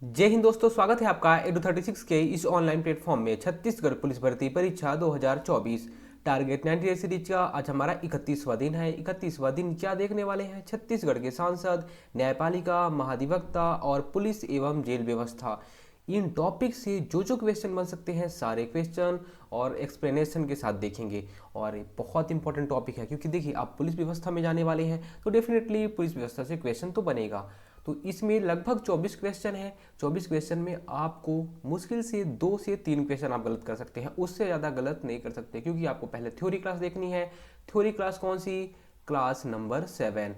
जय हिंद दोस्तों, स्वागत है आपका एडू36 के इस ऑनलाइन प्लेटफॉर्म में। छत्तीसगढ़ पुलिस भर्ती परीक्षा 2024 टारगेट 98 सीरीज का आज हमारा 31वां दिन है। 31वां दिन क्या देखने वाले हैं? छत्तीसगढ़ के सांसद, न्यायपालिका, महाधिवक्ता और पुलिस एवं जेल व्यवस्था, इन टॉपिक से जो जो क्वेश्चन बन सकते हैं सारे क्वेश्चन और एक्सप्लेनेशन के साथ देखेंगे। और ये बहुत इंपॉर्टेंट टॉपिक है क्योंकि देखिए आप पुलिस व्यवस्था में जाने वाले हैं तो डेफिनेटली पुलिस व्यवस्था से क्वेश्चन तो बनेगा। तो इसमें लगभग 24 क्वेश्चन है। 24 क्वेश्चन में आपको मुश्किल से 2 से 3 क्वेश्चन आप गलत कर सकते हैं, उससे ज़्यादा गलत नहीं कर सकते क्योंकि आपको पहले थ्योरी क्लास देखनी है। थ्योरी क्लास कौन सी? Class number 7।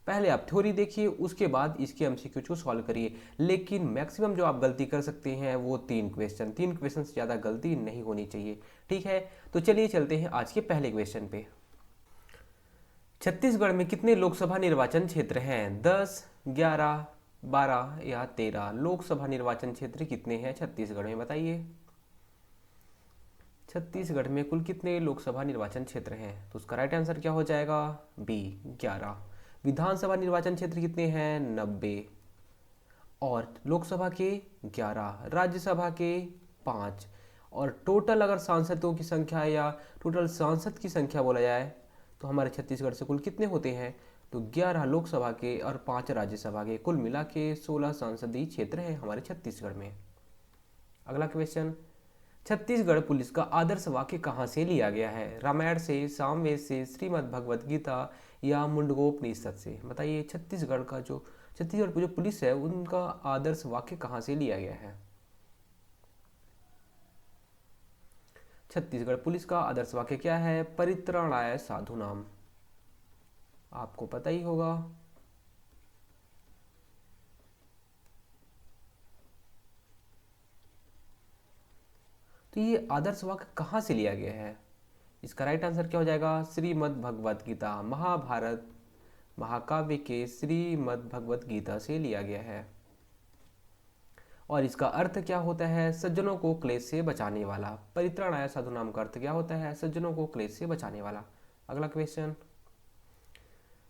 पहले आप थ्योरी देखिए, उसके बाद इसके एमसीक्यू को सॉल्व करिए। लेकिन मैक्सिमम जो आप गलती कर सकते हैं वो 3 क्वेश्चन। 3 क्वेश्चन से ज़्यादा गलती नहीं होनी चाहिए, ठीक है। तो चलिए चलते हैं आज के पहले क्वेश्चन पे। छत्तीसगढ़ में कितने लोकसभा निर्वाचन क्षेत्र हैं? 10, 11, 12 या 13 लोकसभा निर्वाचन क्षेत्र कितने हैं छत्तीसगढ़ में, बताइए। छत्तीसगढ़ में कुल कितने लोकसभा निर्वाचन क्षेत्र हैं? तो उसका राइट आंसर क्या हो जाएगा? बी, 11। विधानसभा निर्वाचन क्षेत्र कितने हैं? 90। और लोकसभा के 11, राज्यसभा के 5। और टोटल अगर सांसदों की संख्या या टोटल सांसद की संख्या बोला जाए तो हमारे छत्तीसगढ़ से कुल कितने होते हैं? तो 11 लोकसभा के और 5 राज्यसभा के, कुल मिला के 16 संसदीय क्षेत्र है हमारे छत्तीसगढ़ में। अगला क्वेश्चन, छत्तीसगढ़ पुलिस का आदर्श वाक्य कहाँ से लिया गया है? रामायण से, सामवेद से, श्रीमद् भगवत गीता या मुंडकोपनिषद से? बताइए छत्तीसगढ़ की जो पुलिस है उनका आदर्श वाक्य कहाँ से लिया गया है? छत्तीसगढ़ पुलिस का आदर्श वाक्य क्या है? परित्राणाय साधुनाम, आपको पता ही होगा। तो ये आदर्श वाक्य कहाँ से लिया गया है? इसका राइट आंसर क्या हो जाएगा? श्रीमद् भगवत गीता, महाभारत महाकाव्य के श्रीमद् भगवत गीता से लिया गया है। और इसका अर्थ क्या होता है? सज्जनों को क्लेश से बचाने वाला। परित्राणाय साधुनाम का अर्थ क्या होता है? सज्जनों को क्लेश से बचाने वाला। अगला क्वेश्चन,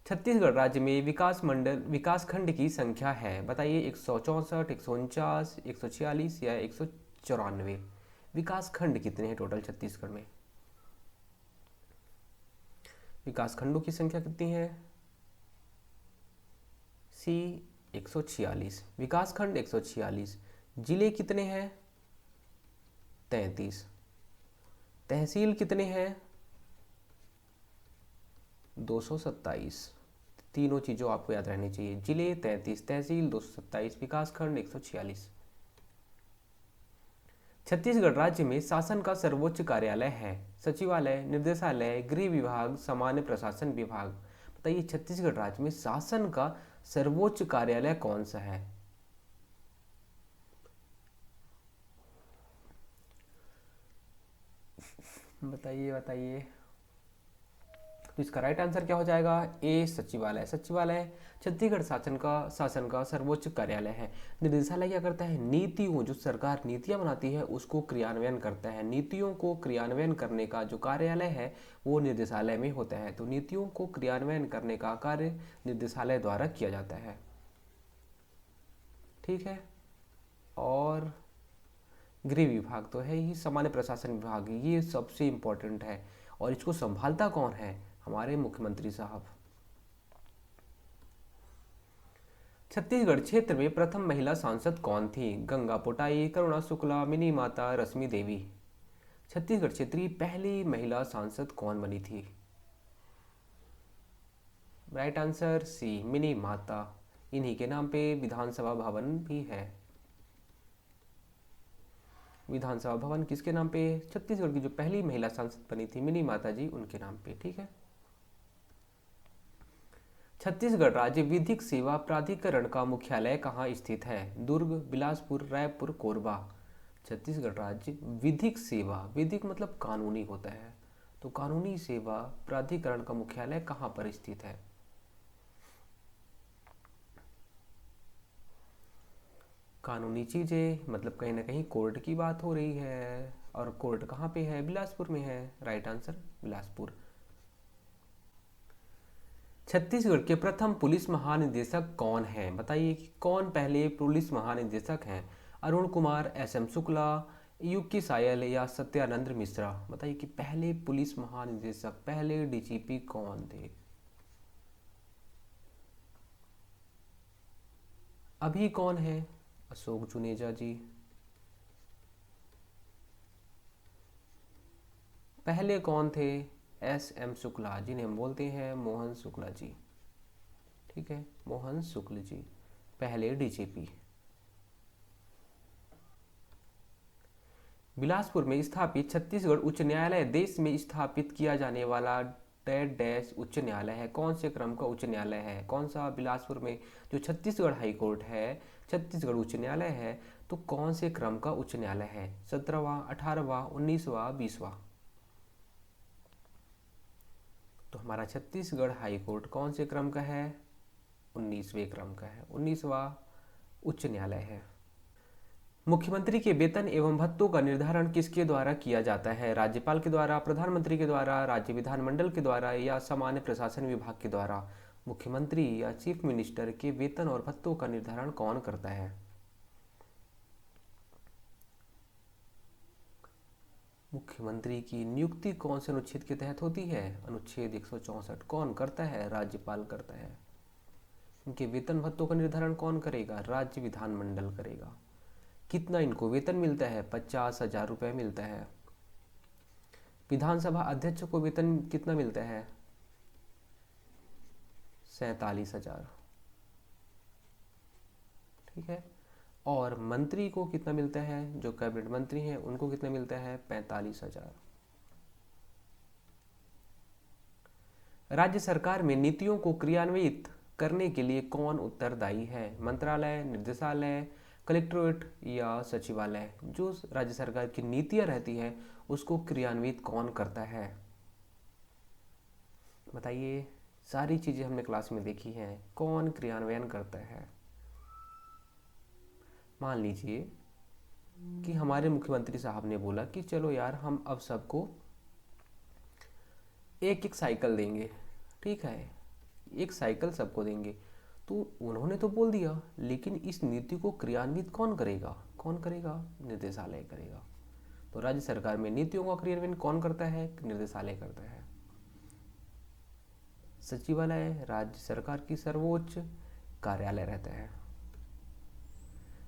छत्तीसगढ़ राज्य में विकास खंड की संख्या है, बताइए। 164, 149, 146 या 194? विकास खंड कितने हैं टोटल छत्तीसगढ़ में? विकास खंडों की संख्या कितनी है? सी, 146। विकास खंड 146। जिले कितने हैं? 33। तहसील कितने हैं? 227। तीनों चीज़ों आपको याद रहनी चाहिए। जिले 33, तहसील 227, विकासखंड 146। छत्तीसगढ़ राज्य में शासन का सर्वोच्च कार्यालय है? सचिवालय, निर्देशालय, गृह विभाग, सामान्य प्रशासन विभाग? बताइए छत्तीसगढ़ राज्य में शासन का सर्वोच्च कार्यालय कौन सा है? बताइए बताइए। तो इसका राइट आंसर क्या हो जाएगा? ए, सचिवालय। सचिवालय छत्तीसगढ़ शासन का सर्वोच्च कार्यालय है। निर्देशालय क्या करता है? नीतियों, जो सरकार नीतियां बनाती है उसको क्रियान्वयन करता है। नीतियों को क्रियान्वयन करने का जो कार्यालय है वो निर्देशालय में होता है। तो नीतियों को क्रियान्वयन करने का कार्य निर्देशालय द्वारा किया जाता है, ठीक है। और गृह विभाग तो है ही, सामान्य प्रशासन विभाग, ये सबसे इम्पोर्टेंट है। और इसको संभालता कौन है? हमारे मुख्यमंत्री साहब। छत्तीसगढ़ क्षेत्र में प्रथम महिला सांसद कौन थी? गंगा पोटाई, करुणा शुक्ला, मिनी माता, रश्मि देवी? छत्तीसगढ़ क्षेत्र की पहली महिला सांसद कौन बनी थी? राइट आंसर सी, मिनी माता। इन्हीं के नाम पे विधानसभा भवन भी है। विधानसभा भवन किसके नाम पे? छत्तीसगढ़ की जो पहली महिला सांसद बनी थी मिनी माता जी, उनके नाम पे, ठीक है। छत्तीसगढ़ राज्य विधिक सेवा प्राधिकरण का मुख्यालय कहाँ स्थित है? दुर्ग, बिलासपुर, रायपुर, कोरबा? छत्तीसगढ़ राज्य विधिक सेवा, विधिक मतलब कानूनी होता है, तो कानूनी सेवा प्राधिकरण का मुख्यालय कहाँ पर स्थित है? कानूनी चीजें मतलब कहीं ना कहीं कोर्ट की बात हो रही है। और कोर्ट कहाँ पे है? बिलासपुर में है। Right answer Bilaspur. छत्तीसगढ़ के प्रथम पुलिस महानिदेशक कौन हैं? बताइए कि कौन पहले पुलिस महानिदेशक हैं? अरुण कुमार, एस.एम. शुक्ला, यूके सायल या सत्यानंद मिश्रा? बताइए कि पहले पुलिस महानिदेशक, पहले डीजीपी कौन थे? अभी कौन है? अशोक जुनेजा जी। पहले कौन थे? एस.एम. शुक्ला, जिन्हें हम बोलते हैं मोहन शुक्ला जी। ठीक है, मोहन शुक्ल जी पहले डीजीपी। बिलासपुर में स्थापित छत्तीसगढ़ उच्च न्यायालय देश में स्थापित किया जाने वाला डैश डैश उच्च न्यायालय है। कौन से क्रम का उच्च न्यायालय है? कौन सा? बिलासपुर में जो छत्तीसगढ़ हाई कोर्ट है, छत्तीसगढ़ उच्च न्यायालय है, तो कौन से क्रम का उच्च न्यायालय है? 17वां, 18वां, 19वां, 20वां? तो हमारा छत्तीसगढ़ हाई कोर्ट कौन से क्रम का है? 19वें क्रम का है, 19वां उच्च न्यायालय है। मुख्यमंत्री के वेतन एवं भत्तों का निर्धारण किसके द्वारा किया जाता है? राज्यपाल के द्वारा, प्रधानमंत्री के द्वारा, राज्य विधानमंडल के द्वारा या सामान्य प्रशासन विभाग के द्वारा? मुख्यमंत्री या चीफ मिनिस्टर के वेतन और भत्तों का निर्धारण कौन करता है? मुख्यमंत्री की नियुक्ति कौन से अनुच्छेद के तहत होती है? अनुच्छेद 164। कौन करता है? राज्यपाल करता है। इनके वेतन भत्तों का निर्धारण कौन करेगा? राज्य विधानमंडल करेगा। कितना इनको वेतन मिलता है? 50,000 रुपये मिलता है। विधानसभा अध्यक्ष को वेतन कितना मिलता है? 47,000। ठीक है। और मंत्री को कितना मिलता है? जो कैबिनेट मंत्री हैं उनको कितना मिलता है? 45,000। राज्य सरकार में नीतियों को क्रियान्वित करने के लिए कौन उत्तरदायी है? मंत्रालय, निर्देशालय, कलेक्ट्रेट या सचिवालय? जो राज्य सरकार की नीतियां रहती है उसको क्रियान्वित कौन करता है? बताइए। सारी चीजें हमने क्लास में देखी हैं, कौन क्रियान्वयन करता है? मान लीजिए कि हमारे मुख्यमंत्री साहब ने बोला कि चलो यार हम अब सबको एक एक साइकिल देंगे। ठीक है, एक साइकिल सबको देंगे। तो उन्होंने तो बोल दिया, लेकिन इस नीति को क्रियान्वित कौन करेगा? कौन करेगा? निर्देशालय करेगा। तो राज्य सरकार में नीतियों का क्रियान्वयन कौन करता है? निर्देशालय करता है। सचिवालय राज्य सरकार की सर्वोच्च कार्यालय रहता है।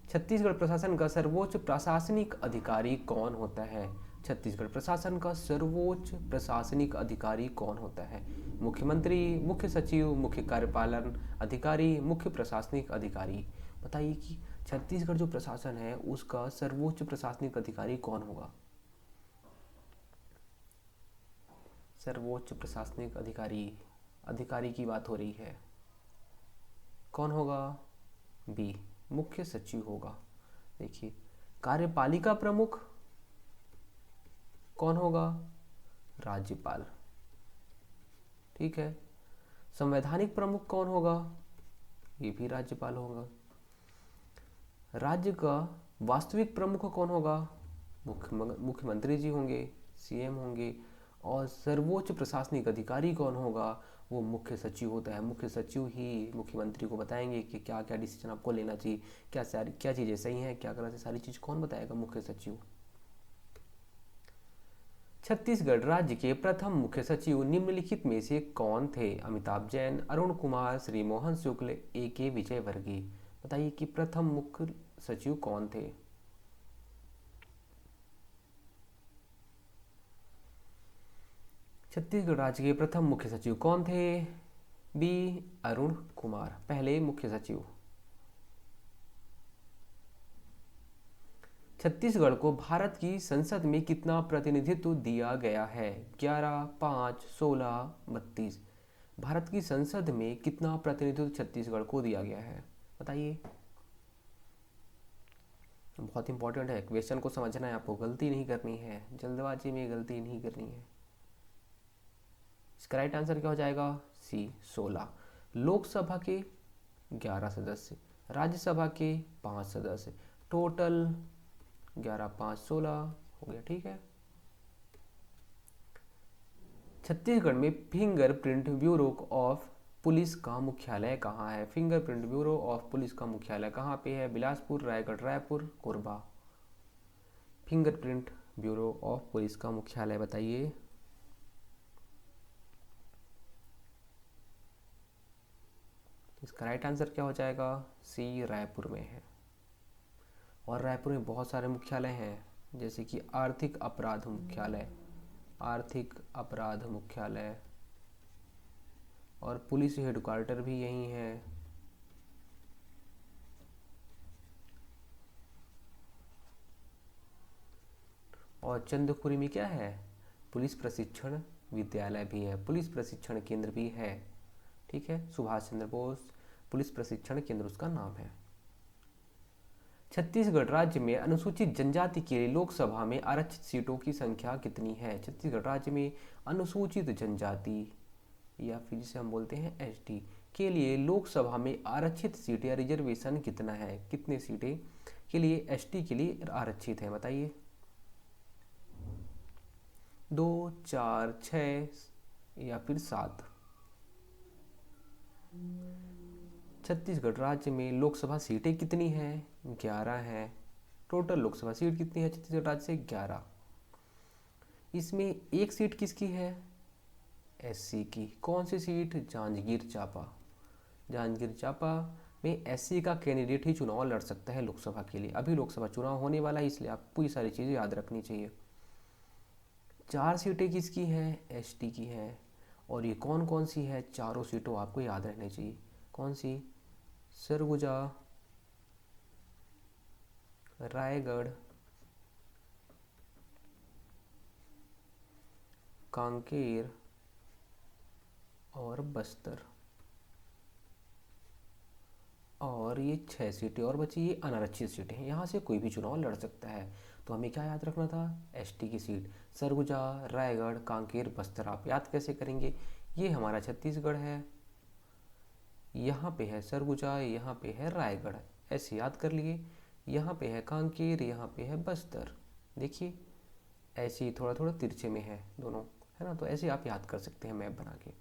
छत्तीसगढ़ प्रशासन का सर्वोच्च प्रशासनिक अधिकारी कौन होता है? छत्तीसगढ़ प्रशासन का सर्वोच्च प्रशासनिक अधिकारी कौन होता है? मुख्यमंत्री, मुख्य सचिव, मुख्य कार्यपालन अधिकारी, मुख्य प्रशासनिक अधिकारी? बताइए कि छत्तीसगढ़ जो प्रशासन है उसका सर्वोच्च प्रशासनिक अधिकारी कौन होगा? सर्वोच्च प्रशासनिक अधिकारी की बात हो रही है, कौन होगा? बी, मुख्य सचिव होगा। देखिए, कार्यपालिका प्रमुख कौन होगा? राज्यपाल। ठीक है। संवैधानिक प्रमुख कौन होगा? ये भी राज्यपाल होगा। राज्य का वास्तविक प्रमुख कौन होगा? मुख्यमंत्री जी होंगे, सीएम होंगे। और सर्वोच्च प्रशासनिक अधिकारी कौन होगा? वो मुख्य सचिव होता है। मुख्य सचिव ही मुख्यमंत्री को बताएंगे कि क्या क्या डिसीजन आपको लेना चाहिए, क्या चीज़ें सही हैं, क्या गलत है, सारी चीज़ कौन बताएगा? मुख्य सचिव। छत्तीसगढ़ राज्य के प्रथम मुख्य सचिव निम्नलिखित में से कौन थे? अमिताभ जैन, अरुण कुमार, श्री मोहन शुक्ल, A.K. विजयवर्गीय? बताइए कि प्रथम मुख्य सचिव कौन थे? छत्तीसगढ़ राज्य के प्रथम मुख्य सचिव कौन थे? बी, अरुण कुमार, पहले मुख्य सचिव। छत्तीसगढ़ को भारत की संसद में कितना प्रतिनिधित्व दिया गया है? 11, 5, 16, 32? भारत की संसद में कितना प्रतिनिधित्व छत्तीसगढ़ को दिया गया है? बताइए। बहुत इंपॉर्टेंट है, क्वेश्चन को समझना है आपको, गलती नहीं करनी है, जल्दबाजी में गलती नहीं करनी है। इसका राइट आंसर क्या हो जाएगा? सी, 16। लोकसभा के 11 सदस्य, राज्यसभा के 5 सदस्य, टोटल 11, 5, 16 हो गया। ठीक है। छत्तीसगढ़ में फिंगरप्रिंट ब्यूरो ऑफ पुलिस का मुख्यालय कहाँ है? फिंगरप्रिंट ब्यूरो ऑफ पुलिस का मुख्यालय कहाँ पे है? Bilaspur, Raigarh, Raipur, Korba. Fingerprint bureau of police का मुख्यालय बताइए। इसका राइट आंसर क्या हो जाएगा? सी, रायपुर में है। और रायपुर में बहुत सारे मुख्यालय हैं, जैसे कि आर्थिक अपराध मुख्यालय, आर्थिक अपराध मुख्यालय, और पुलिस हेडक्वार्टर भी यही है। और चंदखुरी में क्या है? पुलिस प्रशिक्षण विद्यालय भी है, पुलिस प्रशिक्षण केंद्र भी है। ठीक है, सुभाष चंद्र बोस पुलिस प्रशिक्षण केंद्र उसका नाम है। छत्तीसगढ़ राज्य में अनुसूचित जनजाति के लिए लोकसभा में आरक्षित सीटों की संख्या कितनी है? छत्तीसगढ़ राज्य में अनुसूचित जनजाति या फिर जिसे हम बोलते हैं एसटी के लिए लोकसभा में आरक्षित सीट या रिजर्वेशन कितना है? कितने सीटें के लिए एसटी के लिए आरक्षित है बताइए? 2, 4, 6 या फिर 7? छत्तीसगढ़ राज्य में लोकसभा सीटें कितनी हैं? 11 हैं। टोटल लोकसभा सीट कितनी है छत्तीसगढ़ राज्य से? 11। इसमें एक सीट किसकी है? एससी की। कौन सी सीट? जांजगीर चांपा। जांजगीर चांपा में एससी का कैंडिडेट ही चुनाव लड़ सकता है लोकसभा के लिए। अभी लोकसभा चुनाव होने वाला है, इसलिए आपको ये सारी चीज़ें याद रखनी चाहिए। 4 सीटें किसकी हैं? एसटी की हैं। और ये कौन कौन सी है? चारों सीटों आपको याद रहनी चाहिए। कौन सी? सरगुजा, रायगढ़, कांकेर और बस्तर। और ये 6 सीटें और बची, ये अनारक्षित सीटें हैं, यहाँ से कोई भी चुनाव लड़ सकता है। तो हमें क्या याद रखना था? एसटी की सीट सरगुजा, रायगढ़, कांकेर, बस्तर। आप याद कैसे करेंगे? ये हमारा छत्तीसगढ़ है, यहाँ पे है सरगुजा, यहाँ पे है रायगढ़, ऐसे याद कर लिए। यहाँ पे है कांकेर, यहाँ पे है बस्तर। देखिए ऐसे ही थोड़ा थोड़ा तिरछे में है दोनों, है ना? तो ऐसे आप याद कर सकते हैं मैप बना के।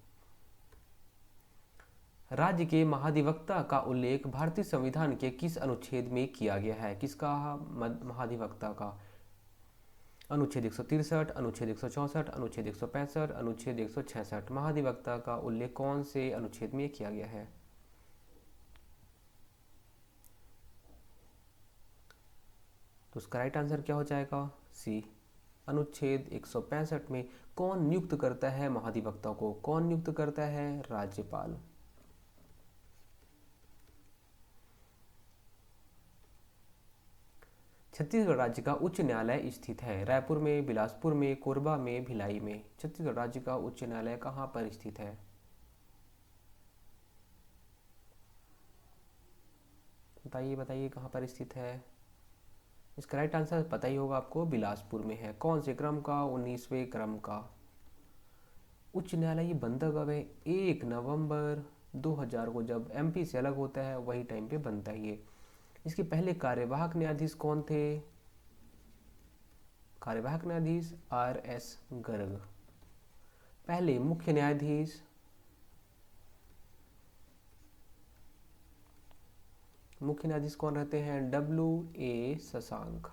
राज्य के महाधिवक्ता का उल्लेख भारतीय संविधान के किस अनुच्छेद में किया गया है? किसका महाधिवक्ता का? अनुच्छेद 163, अनुच्छेद 164, अनुच्छेद 165, अनुच्छेद 166। महाधिवक्ता का उल्लेख कौन से अनुच्छेद में किया गया है? तो उसका राइट आंसर क्या हो जाएगा? सी, अनुच्छेद 165 में। कौन नियुक्त करता है महाधिवक्ता को? कौन नियुक्त करता है? राज्यपाल। छत्तीसगढ़ राज्य का उच्च न्यायालय स्थित है रायपुर में, बिलासपुर में, कोरबा में, भिलाई में। छत्तीसगढ़ राज्य का उच्च न्यायालय कहाँ पर स्थित है? बताइए बताइए कहाँ पर स्थित है? इसका राइट आंसर पता ही होगा आपको, बिलासपुर में है। कौन से क्रम का? 19वें क्रम का। उच्च न्यायालय ये बनता कब है? 1 नवंबर 2000 को, जब एमपी से अलग होता है वही टाइम पे बनता है ये। इसके पहले कार्यवाहक न्यायाधीश कौन थे? कार्यवाहक न्यायाधीश RS गर्ग। पहले मुख्य न्यायाधीश कौन रहते हैं? WA शशांक।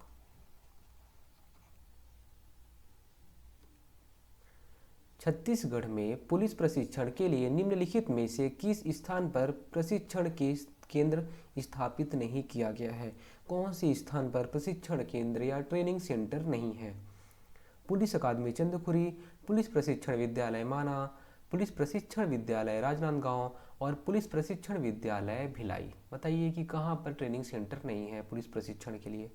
छत्तीसगढ़ में पुलिस प्रशिक्षण के लिए निम्नलिखित में से किस स्थान पर प्रशिक्षण के केंद्र स्थापित नहीं किया गया है? कौन से स्थान पर प्रशिक्षण केंद्र या ट्रेनिंग सेंटर नहीं है? पुलिस अकादमी चंदखुरी, पुलिस प्रशिक्षण विद्यालय माना, पुलिस प्रशिक्षण विद्यालय राजनांदगांव और पुलिस प्रशिक्षण विद्यालय भिलाई। बताइए कि कहाँ पर ट्रेनिंग सेंटर नहीं है पुलिस प्रशिक्षण के लिए?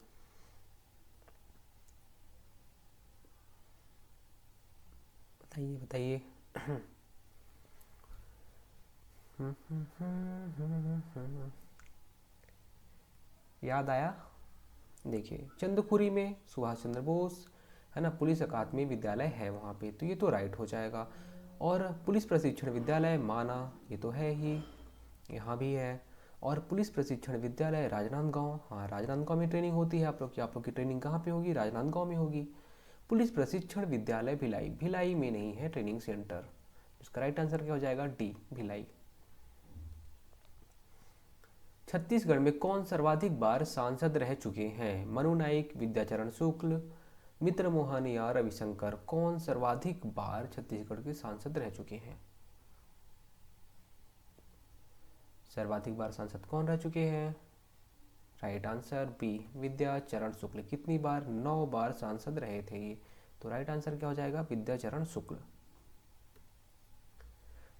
बताइए बताइए। याद आया? देखिए चंदखुरी में सुभाष चंद्र बोस, है ना, पुलिस अकादमी विद्यालय है वहाँ पे, तो ये तो राइट हो जाएगा। और पुलिस प्रशिक्षण विद्यालय माना, ये तो है ही, यहाँ भी है। और पुलिस प्रशिक्षण विद्यालय राजनांदगांव, हाँ राजनांदगांव में ट्रेनिंग होती है आप लोग की। आप लोग की ट्रेनिंग कहाँ पे होगी? राजनांदगांव में होगी। पुलिस प्रशिक्षण विद्यालय भिलाई, भिलाई में नहीं है ट्रेनिंग सेंटर। इसका राइट आंसर क्या हो जाएगा? डी, भिलाई। छत्तीसगढ़ में कौन सर्वाधिक बार सांसद रह चुके हैं? मनु नाइक, विद्याचरण शुक्ल, मित्र मोहन या रविशंकर? कौन सर्वाधिक बार छत्तीसगढ़ के सांसद रह चुके हैं? सर्वाधिक बार सांसद कौन रह चुके हैं? Right answer B, Vidyacharan Shukla. कितनी बार? 9 बार सांसद रहे थे ये। तो राइट आंसर क्या हो जाएगा? विद्याचरण शुक्ल।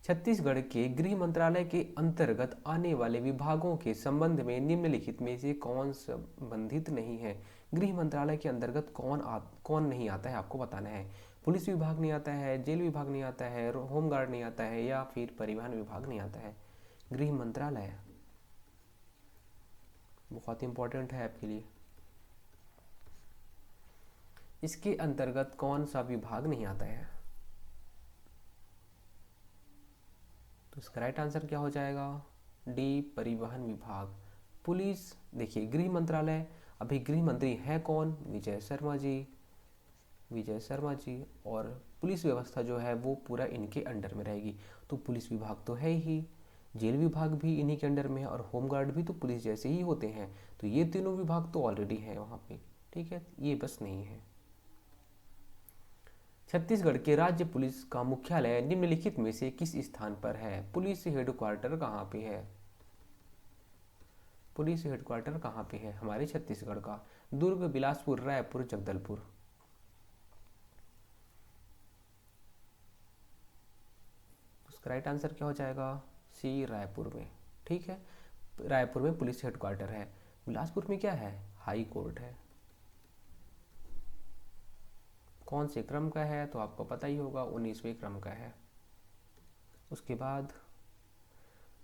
छत्तीसगढ़ के गृह मंत्रालय के अंतर्गत आने वाले विभागों के संबंध में निम्नलिखित में से कौन संबंधित नहीं है? गृह मंत्रालय के अंतर्गत कौन नहीं आता है, आपको बताना है। पुलिस विभाग नहीं आता है, जेल विभाग नहीं आता है, होमगार्ड नहीं आता है, या फिर परिवहन विभाग नहीं आता है। गृह मंत्रालय बहुत इंपॉर्टेंट है आपके लिए। इसके अंतर्गत कौन सा विभाग नहीं आता है? तो इसका राइट आंसर क्या हो जाएगा? डी, परिवहन विभाग। पुलिस, देखिए गृह मंत्रालय, अभी गृह मंत्री हैं कौन? विजय शर्मा जी, विजय शर्मा जी। और पुलिस व्यवस्था जो है वो पूरा इनके अंडर में रहेगी। तो पुलिस विभाग तो है ही, जेल विभाग भी इन्हीं के अंडर में है, और होमगार्ड भी तो पुलिस जैसे ही होते हैं। तो ये तीनों विभाग तो ऑलरेडी हैं वहाँ पे, ठीक है, ये बस नहीं है। छत्तीसगढ़ के राज्य पुलिस का मुख्यालय निम्नलिखित में से किस स्थान पर है? पुलिस हेडक्वार्टर कहाँ पे है? पुलिस हेडक्वार्टर कहाँ पे है हमारे छत्तीसगढ़ का? दुर्ग, बिलासपुर, रायपुर, जगदलपुर? उसका राइट आंसर क्या हो जाएगा? सी, रायपुर में। ठीक है, रायपुर में पुलिस हेडक्वार्टर है। बिलासपुर में क्या है? हाई कोर्ट है। कौन से क्रम का है? तो आपको पता ही होगा, 19वें क्रम का है। उसके बाद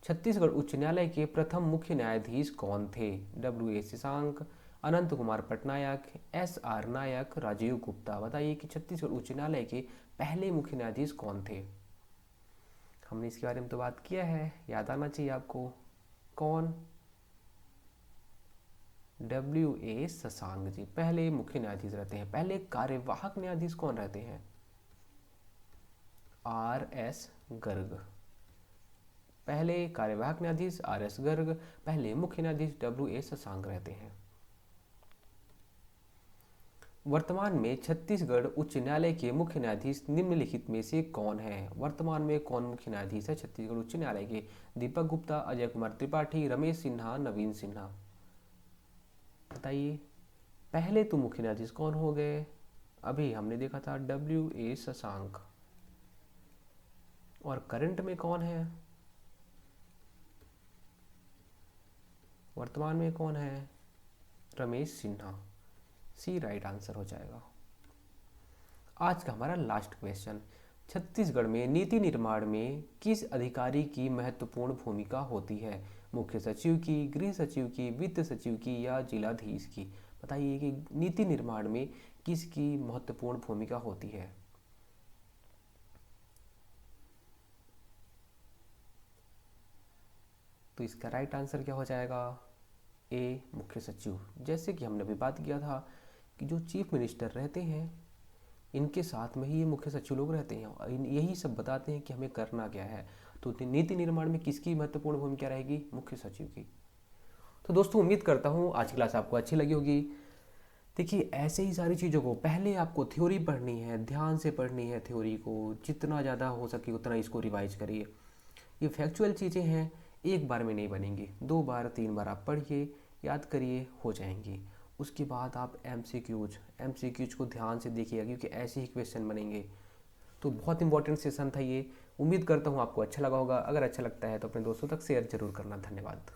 छत्तीसगढ़ उच्च न्यायालय के प्रथम मुख्य न्यायाधीश कौन थे? W.A. शशांक, अनंत कुमार पटनायक, S.R. नायक, राजीव गुप्ता? बताइए कि छत्तीसगढ़ उच्च न्यायालय के पहले मुख्य न्यायाधीश कौन थे? हमने इसके बारे में तो बात किया है, याद आना चाहिए आपको। कौन? W.A. शशांक जी पहले मुख्य न्यायाधीश रहते हैं। पहले कार्यवाहक न्यायाधीश कौन रहते हैं? R.S. गर्ग। पहले कार्यवाहक न्यायाधीश R.S. गर्ग, पहले मुख्य न्यायाधीश W.A. शशांक रहते हैं। वर्तमान में छत्तीसगढ़ उच्च न्यायालय के मुख्य न्यायाधीश निम्नलिखित में से कौन है? वर्तमान में कौन मुख्य न्यायाधीश है छत्तीसगढ़ उच्च न्यायालय के? दीपक गुप्ता, अजय कुमार त्रिपाठी, रमेश सिन्हा, नवीन सिन्हा? बताइए, पहले तो मुख्य न्यायाधीश कौन हो गए? अभी हमने देखा था W.A. शशांक। और करंट में कौन है? वर्तमान में कौन है? रमेश सिन्हा। सी राइट आंसर हो जाएगा। आज का हमारा लास्ट क्वेश्चन, छत्तीसगढ़ में नीति निर्माण में किस अधिकारी की महत्वपूर्ण भूमिका होती है? मुख्य सचिव की, गृह सचिव की, वित्त सचिव की, या जिलाधीश की? बताइए कि नीति निर्माण में किसकी महत्वपूर्ण भूमिका होती है? तो इसका राइट आंसर क्या हो जाएगा? ए, मुख्य सचिव। जैसे कि हमने अभी बात किया था कि जो चीफ मिनिस्टर रहते हैं इनके साथ में ही ये मुख्य सचिव लोग रहते हैं, और यही सब बताते हैं कि हमें करना क्या है। तो नीति निर्माण में किसकी महत्वपूर्ण भूमिका रहेगी? मुख्य सचिव की। तो दोस्तों उम्मीद करता हूँ आज की क्लास आपको अच्छी लगी होगी। देखिए ऐसे ही सारी चीज़ों को पहले आपको थ्योरी पढ़नी है, ध्यान से पढ़नी है थ्योरी को, जितना ज़्यादा हो सके उतना इसको रिवाइज करिए। ये फैक्चुअल चीज़ें हैं, एक बार में नहीं बनेंगी, 2 बार 3 बार आप पढ़िए, याद करिए, हो जाएंगी। उसके बाद आप एमसीक्यूज को ध्यान से देखिएगा, क्योंकि ऐसे ही क्वेश्चन बनेंगे। तो बहुत इंपॉर्टेंट सेशन था ये। उम्मीद करता हूँ आपको अच्छा लगा होगा। अगर अच्छा लगता है तो अपने दोस्तों तक शेयर जरूर करना। धन्यवाद।